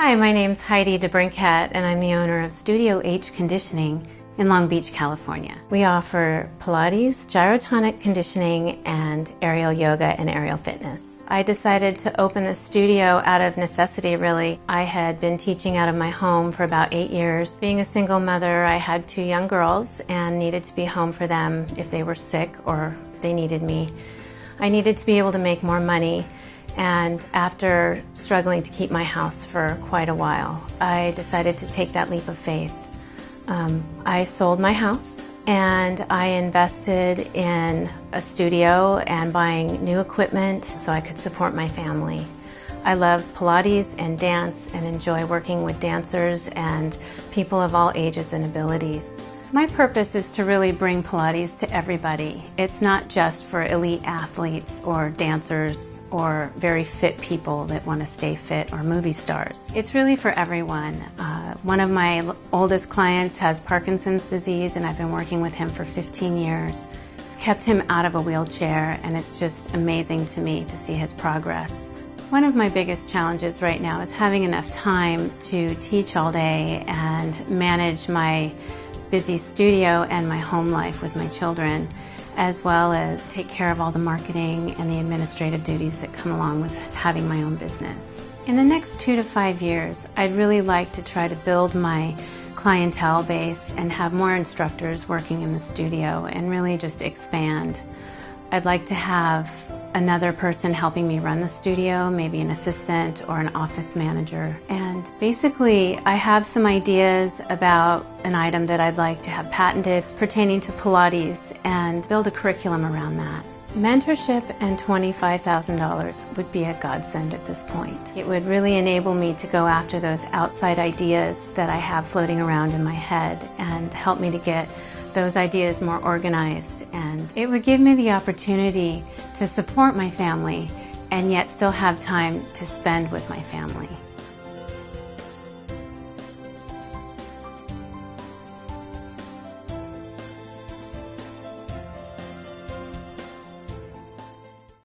Hi, my name's Heidi DeBrincat, and I'm the owner of Studio H Conditioning in Long Beach, California. We offer Pilates, gyrotonic conditioning, and aerial yoga and aerial fitness. I decided to open the studio out of necessity, really. I had been teaching out of my home for about 8 years. Being a single mother, I had 2 young girls and needed to be home for them if they were sick or if they needed me. I needed to be able to make more money. And after struggling to keep my house for quite a while, I decided to take that leap of faith. I sold my house and I invested in a studio and buying new equipment so I could support my family. I love Pilates and dance and enjoy working with dancers and people of all ages and abilities. My purpose is to really bring Pilates to everybody. It's not just for elite athletes or dancers or very fit people that want to stay fit or movie stars. It's really for everyone. One of my oldest clients has Parkinson's disease, and I've been working with him for 15 years. It's kept him out of a wheelchair, and it's just amazing to me to see his progress. One of my biggest challenges right now is having enough time to teach all day and manage my busy studio and my home life with my children, as well as take care of all the marketing and the administrative duties that come along with having my own business. In the next 2 to 5 years, I'd really like to try to build my clientele base and have more instructors working in the studio and really just expand. I'd like to have another person helping me run the studio, maybe an assistant or an office manager. And basically, I have some ideas about an item that I'd like to have patented pertaining to Pilates and build a curriculum around that. Mentorship and $25,000 would be a godsend at this point. It would really enable me to go after those outside ideas that I have floating around in my head and help me to get those ideas more organized. And it would give me the opportunity to support my family and yet still have time to spend with my family.